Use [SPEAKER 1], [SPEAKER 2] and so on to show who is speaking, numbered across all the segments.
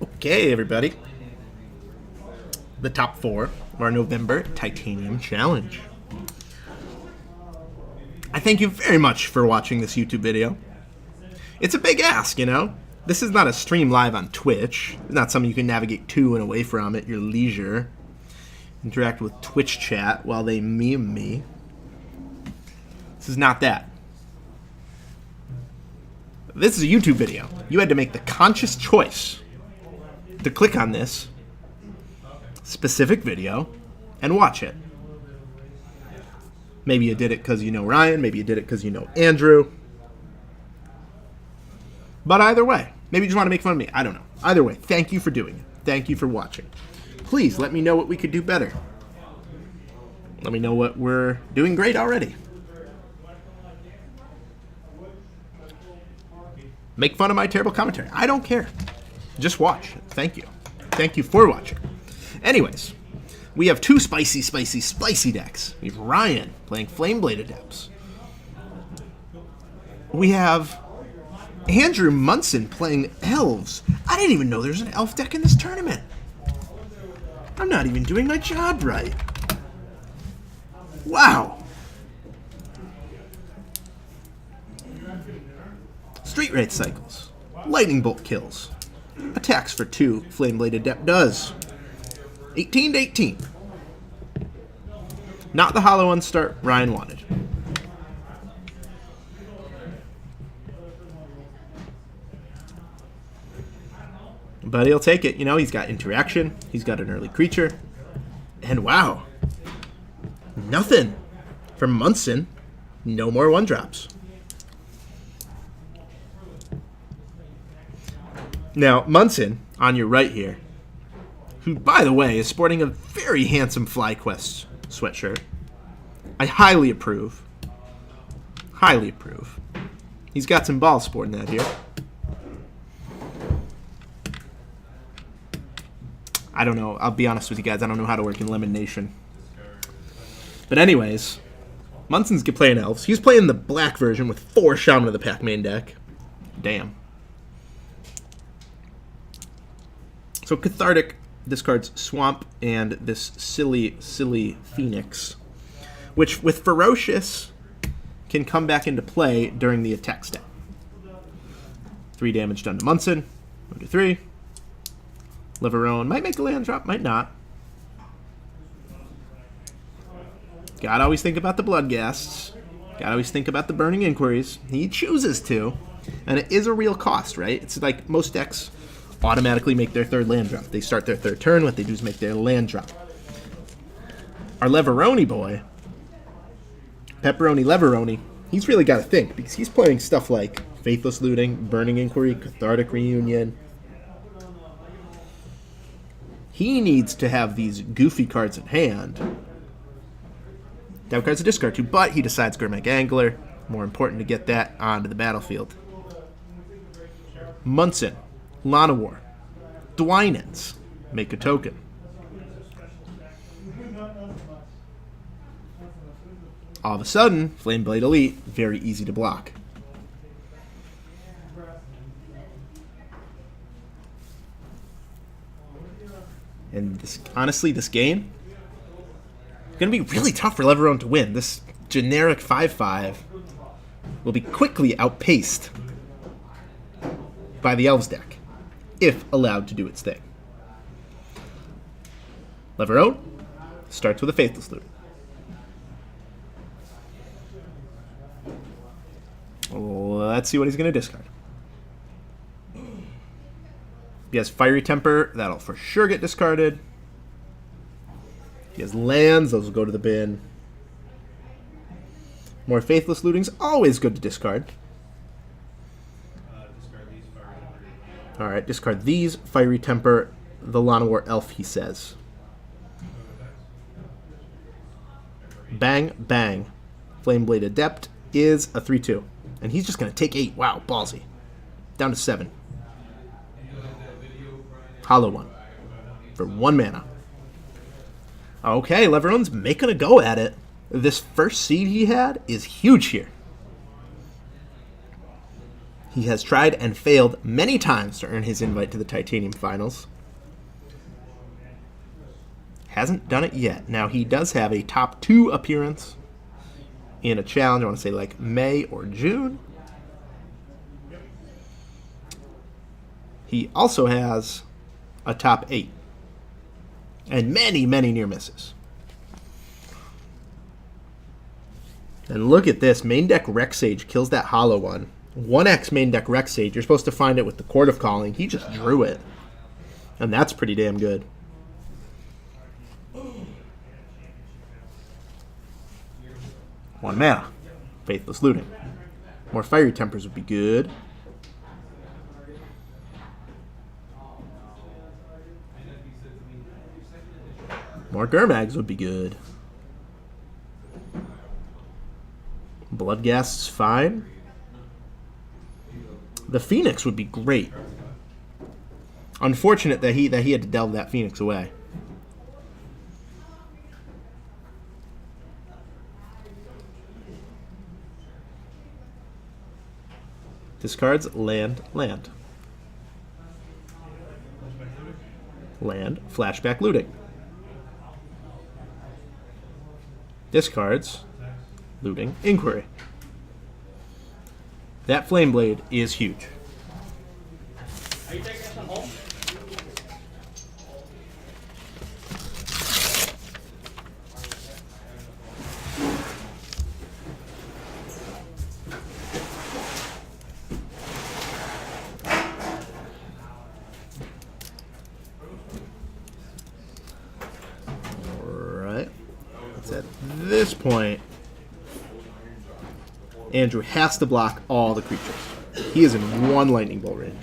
[SPEAKER 1] Okay, everybody. The top 4 of our November Titanium Challenge. I thank you very much for watching this YouTube video. It's a big ask, you know? This is not a stream live on Twitch. It's not something you can navigate to and away from at your leisure. Interact with Twitch chat while they meme me. This is not that. This is a YouTube video. You had to make the conscious choice to click on this specific video and watch it. Maybe you did it because you know Ryan. Maybe you did it because you know Andrew. But either way, maybe you just want to make fun of me. I don't know. Either way, thank you for doing it. Thank you for watching. Please let me know what we could do better. Let me know what we're doing great already. Make fun of my terrible commentary. I don't care. Just watch. Thank you. Thank you for watching. Anyways, we have 2 spicy decks. We have Ryan playing Flame-Bladed Depths. We have Andrew Munson playing Elves. I didn't even know there's an Elf deck in this tournament. I'm not even doing my job right. Wow. Street Wraith cycles. Lightning Bolt kills. Attacks for 2. Flame-Bladed Adept does. 18 to 18. Not the hollow unstart Ryan wanted. But he'll take it. You know, he's got interaction. He's got an early creature. And wow. Nothing from Munson. No more 1-drops. Now, Munson, on your right here, who, by the way, is sporting a very handsome FlyQuest sweatshirt. I highly approve. Highly approve. He's got some balls sporting that here. I don't know. I'll be honest with you guys. I don't know how to work in Lemon Nation. But anyways, Munson's playing Elves. He's playing the black version with 4 Shaman of the Pack main deck. Damn. So Cathartic discards Swamp and this silly Phoenix, which with Ferocious can come back into play during the attack step. 3 damage done to Munson. 1 to 3. Leverone might make a land drop, might not. Gotta always think about the Bloodghasts. Gotta always think about the Burning Inquiries. He chooses to, and it is a real cost, right? It's like most decks automatically make their 3rd land drop. They start their 3rd turn. What they do is make their land drop. Our Leverone boy, Pepperoni Leverone, he's really got to think because he's playing stuff like Faithless Looting, Burning Inquiry, Cathartic Reunion. He needs to have these goofy cards in hand. That cards to discard to, but he decides Gurmag Angler. More important to get that onto the battlefield. Munson, Llanowar, Dwynens, make a token. All of a sudden, Flameblade Elite, very easy to block. And this, honestly, this game is going to be really tough for Leverone to win. This generic 5/5 will be quickly outpaced by the Elves deck, if allowed to do its thing. Leverone starts with a Faithless Loot. Let's see what he's going to discard. He has Fiery Temper. That'll for sure get discarded. He has lands. Those will go to the bin. More Faithless Looting's always good to discard. Alright, discard these. Fiery Temper, the Llanowar Elf, he says. Bang, bang. Flame-Blade Adept is a 3/2. And he's just going to take 8. Wow, ballsy. Down to 7. Hollow one. For 1 mana. Okay, Leverone's making a go at it. This first seed he had is huge here. He has tried and failed many times to earn his invite to the Titanium Finals. Hasn't done it yet. Now, he does have a top 2 appearance in a challenge, I want to say like May or June. He also has a top 8 and many, many near misses. And look at this. Main deck Rex Sage kills that hollow one. 1x main deck Rex Sage. You're supposed to find it with the Court of Calling. He just drew it. And that's pretty damn good. One mana. Faithless Looting. More Fiery Tempers would be good. More Gurmags would be good. Bloodghast's fine. The Phoenix would be great. Unfortunate that he had to delve that Phoenix away. Discards land, land. Land, flashback looting. Discards, looting, inquiry. That Flame Blade is huge.
[SPEAKER 2] Are you taking this one home?
[SPEAKER 1] Alright. It's at this point Andrew has to block all the creatures. He is in 1 lightning bolt range.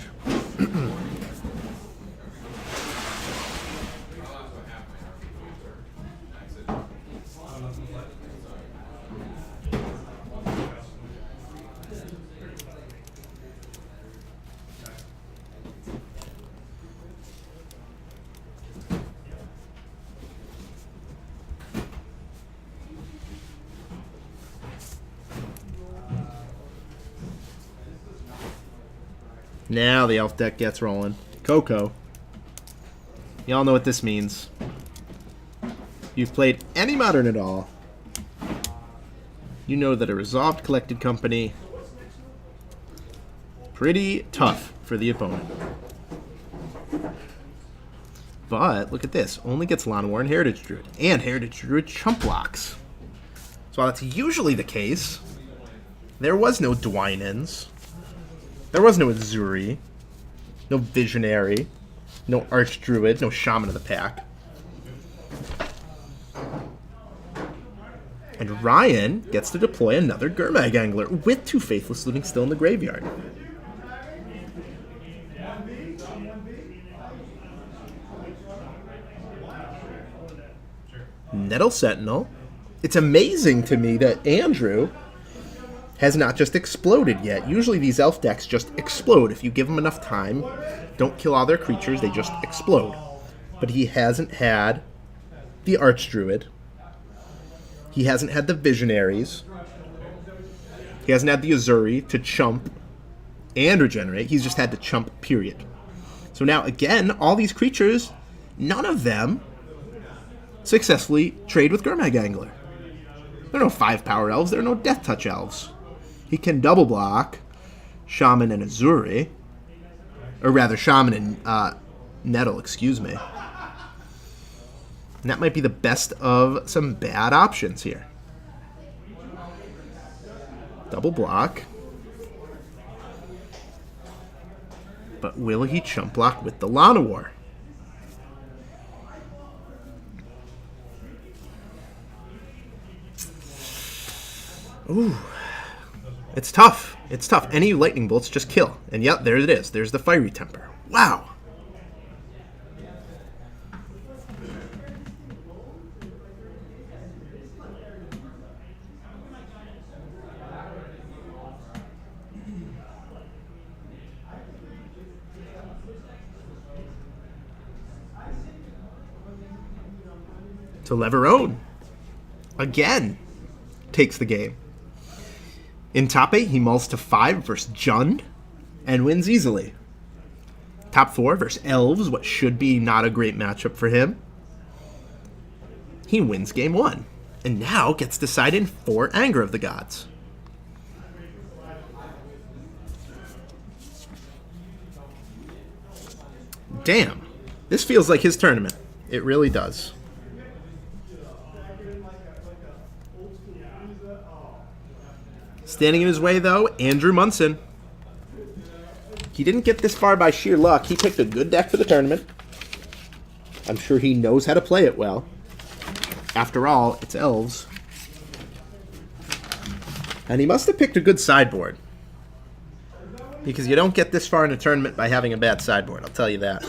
[SPEAKER 1] Now the elf deck gets rolling. Coco. Y'all know what this means. You've played any Modern at all. You know that a Resolved Collected Company, pretty tough for the opponent. But look at this. Only gets Llanowar and Heritage Druid. And Heritage Druid chump blocks. So while that's usually the case, there was no Dwynens. There was no Azuri, no Visionary, no Archdruid, no Shaman of the Pack. And Ryan gets to deploy another Gurmag Angler with 2 Faithless Looting still in the graveyard. Nettle Sentinel. It's amazing to me that Andrew has not just exploded yet. Usually these elf decks just explode. If you give them enough time, don't kill all their creatures, they just explode. But he hasn't had the Archdruid. He hasn't had the Visionaries. He hasn't had the Azuri to chump and regenerate. He's just had to chump, period. So now, again, all these creatures, none of them successfully trade with Gurmag Angler. There are no 5-power elves. There are no Death Touch elves. He can double block Shaman and Azuri. Or rather, Shaman and Nettle, excuse me. And that might be the best of some bad options here. Double block. But will he chump block with the Llanowar? Ooh. It's tough. It's tough. Any lightning bolts just kill. And yep, there it is. There's the Fiery Temper. Wow. So Leverone, again, takes the game. In top 8, he mulls to 5 versus Jund. and wins easily. Top 4 versus Elves, what should be not a great matchup for him. He wins game 1, and now gets decided for Anger of the Gods. Damn, this feels like his tournament. It really does. Standing in his way, though, Andrew Munson. He didn't get this far by sheer luck. He picked a good deck for the tournament. I'm sure he knows how to play it well. After all, it's Elves. And he must have picked a good sideboard. Because you don't get this far in a tournament by having a bad sideboard, I'll tell you that.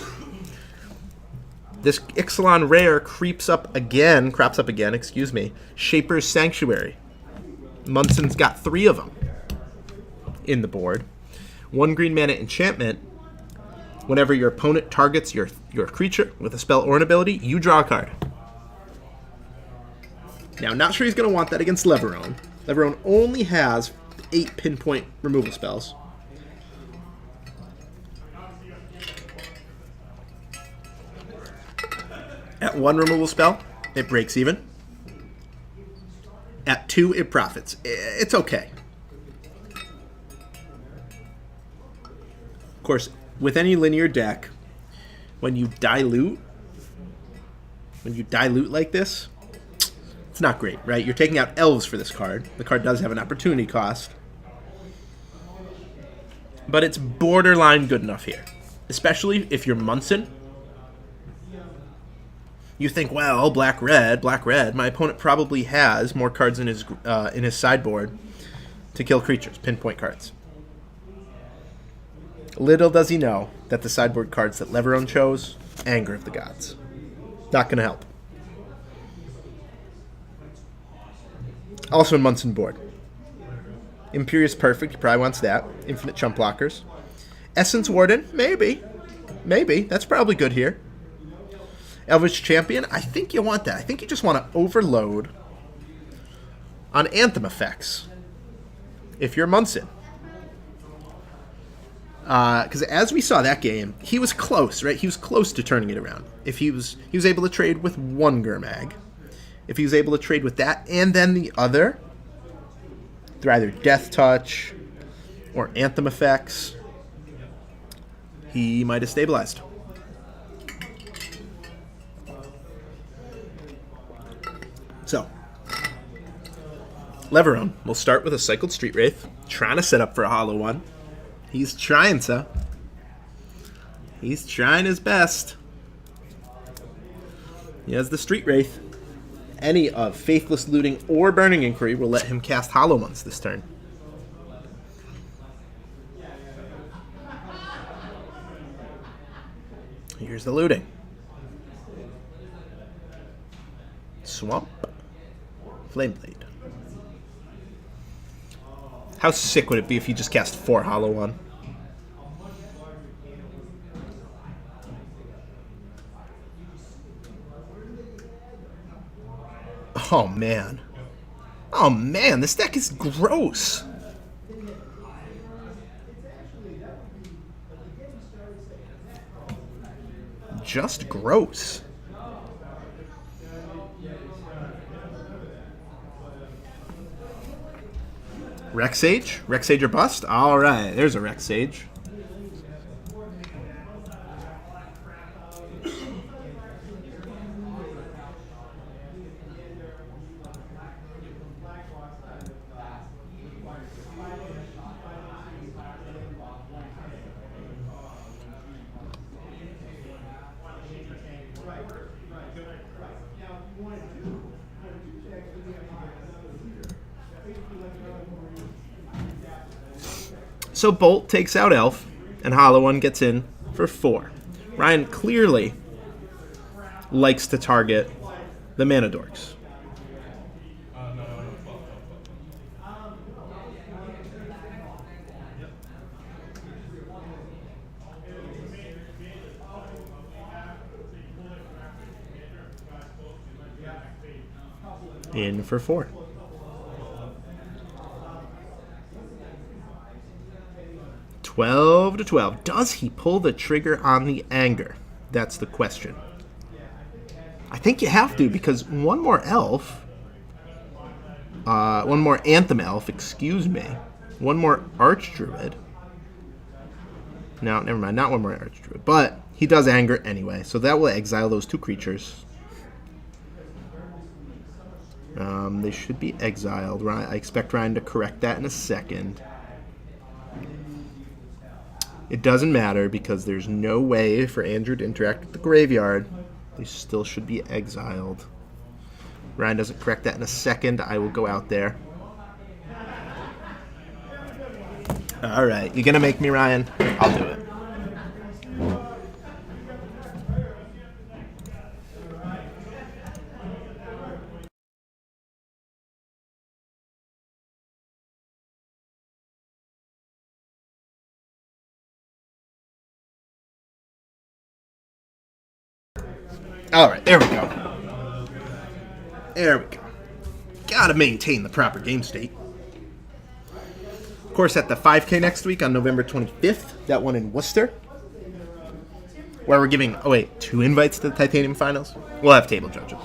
[SPEAKER 1] This Ixalan Rare crops up again, Shaper's Sanctuary. Munson's got 3 of them in the board. 1 green mana enchantment. Whenever your opponent targets your creature with a spell or an ability, you draw a card. Now, not sure he's going to want that against Leverone. Leverone only has 8 pinpoint removal spells. At 1 removal spell, it breaks even. At 2, it profits. It's okay. Of course, with any linear deck, when you dilute like this, it's not great, right? You're taking out Elves for this card. The card does have an opportunity cost. But it's borderline good enough here. Especially if you're Munson. You think, well, black-red, my opponent probably has more cards in his sideboard to kill creatures, pinpoint cards. Little does he know that the sideboard cards that Leverone chose, Anger of the Gods. Not going to help. Also in Munson board. Imperious Perfect, he probably wants that. Infinite Chump Blockers. Essence Warden, maybe. That's probably good here. Elvish Champion, I think you want that. I think you just want to overload on Anthem effects if you're Munson. Because as we saw that game, he was close, right? He was close to turning it around. If he was able to trade with 1 Gurmag. If he was able to trade with that and then the other, through either Death Touch or Anthem effects, he might have stabilized. So, Leverone will start with a Cycled Street Wraith, trying to set up for a hollow one. He's trying, so. He's trying his best. He has the Street Wraith. Any of Faithless Looting or Burning Inquiry will let him cast Hollow Ones this turn. Here's the looting. Swamp. Flameblade. How sick would it be if you just cast 4 Hollow One? Oh man. Oh man, this deck is gross. Just gross. Rexage? Rexage or bust? Alright, there's a Rexage. So Bolt takes out Elf, and Hollow One gets in for 4. Ryan clearly likes to target the Mana Dorks. In for 4. $12 to 12. Does he pull the trigger on the anger? That's the question. I think you have to, because one more elf, one more Anthem elf, excuse me, one more Archdruid. No, never mind, not one more Archdruid, but he does anger anyway, so that will exile those 2 creatures. They should be exiled. I expect Ryan to correct that in a second. It doesn't matter because there's no way for Andrew to interact with the graveyard. They still should be exiled. Ryan doesn't correct that in a second. I will go out there. All right. You going to make me, Ryan? I'll do it. All right, there we go. There we go. Gotta maintain the proper game state. Of course, at the 5K next week on November 25th, that one in Worcester, where we're giving, 2 invites to the Titanium Finals. We'll have table judges.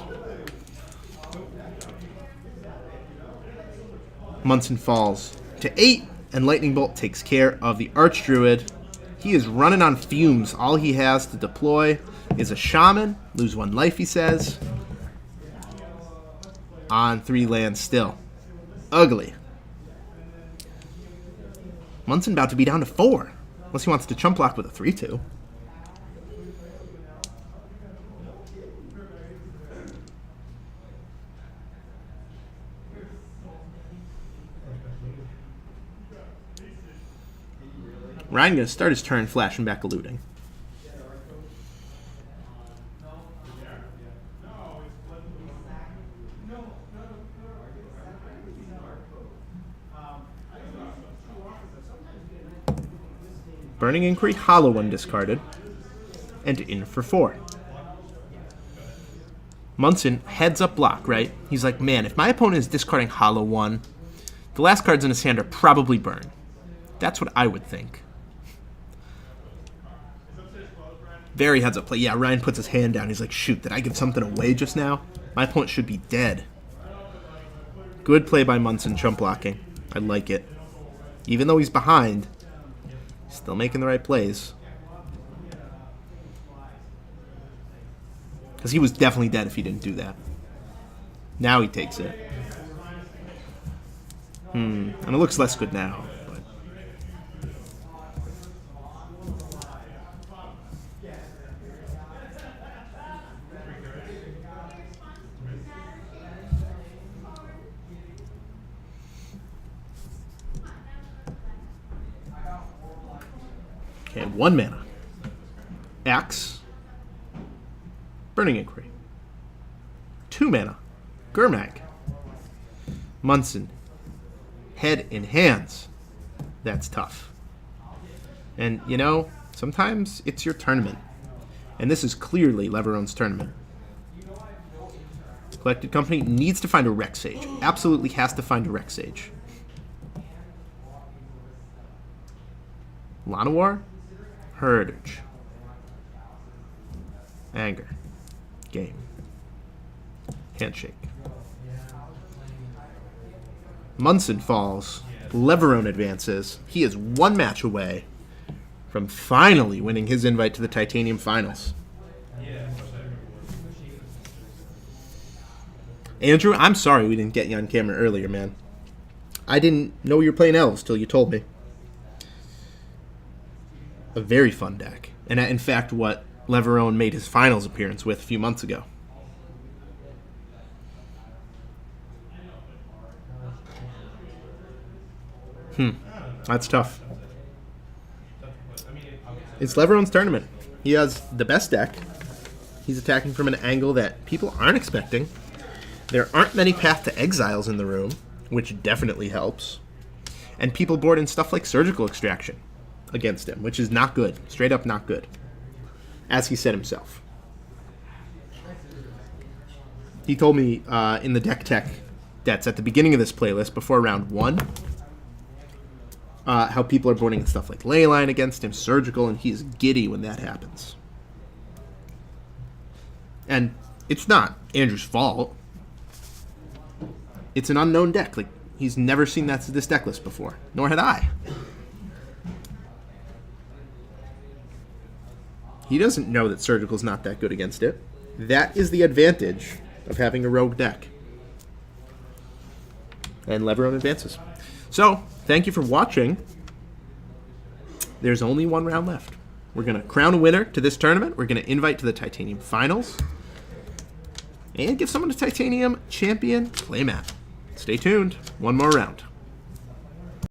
[SPEAKER 1] Munson falls to 8, and Lightning Bolt takes care of the Archdruid. He is running on fumes. All he has to deploy is a Shaman. Lose 1 life, he says. On 3 lands still. Ugly. Munson about to be down to 4. Unless he wants to chump block with a 3-2. Ryan going to start his turn flashing back a looting. Burning Inquiry, Hollow one discarded, and in for 4. Munson heads up block, right? He's like, man, if my opponent is discarding Hollow 1, the last cards in his hand are probably burn. That's what I would think. Very heads up play. Yeah, Ryan puts his hand down. He's like, shoot, did I give something away just now? My opponent should be dead. Good play by Munson, chump blocking. I like it. Even though he's behind, still making the right plays. Because he was definitely dead if he didn't do that. Now he takes it. And it looks less good now. But. Okay, 1 mana. Axe. Burning Inquiry. 2 mana. Gurmag. Munson. Head in hands. That's tough. And, you know, sometimes it's your tournament. And this is clearly Leverone's tournament. Collected Company needs to find a Rex Sage. Absolutely has to find a Rex Sage. Llanowar. Heritage. Anger. Game. Handshake. Munson falls. Leverone advances. He is 1 match away from finally winning his invite to the Titanium Finals. Andrew, I'm sorry we didn't get you on camera earlier, man. I didn't know you were playing Elves till you told me. A very fun deck. And in fact, what Leverone made his finals appearance with a few months ago. That's tough. It's Leverone's tournament. He has the best deck. He's attacking from an angle that people aren't expecting. There aren't many Path to Exiles in the room, which definitely helps. And people board in stuff like Surgical Extraction against him, which is not good. Straight up not good. As he said himself. He told me in the deck tech that's at the beginning of this playlist, before round 1, how people are boarding stuff like Leyline against him, Surgical, and he's giddy when that happens. And it's not Andrew's fault. It's an unknown deck. Like, he's never seen this deck list before. Nor had I. He doesn't know that Surgical's not that good against it. That is the advantage of having a rogue deck. And Leverone advances. So, thank you for watching. There's only one round left. We're going to crown a winner to this tournament. We're going to invite to the Titanium Finals. And give someone a Titanium Champion playmat. Stay tuned. One more round.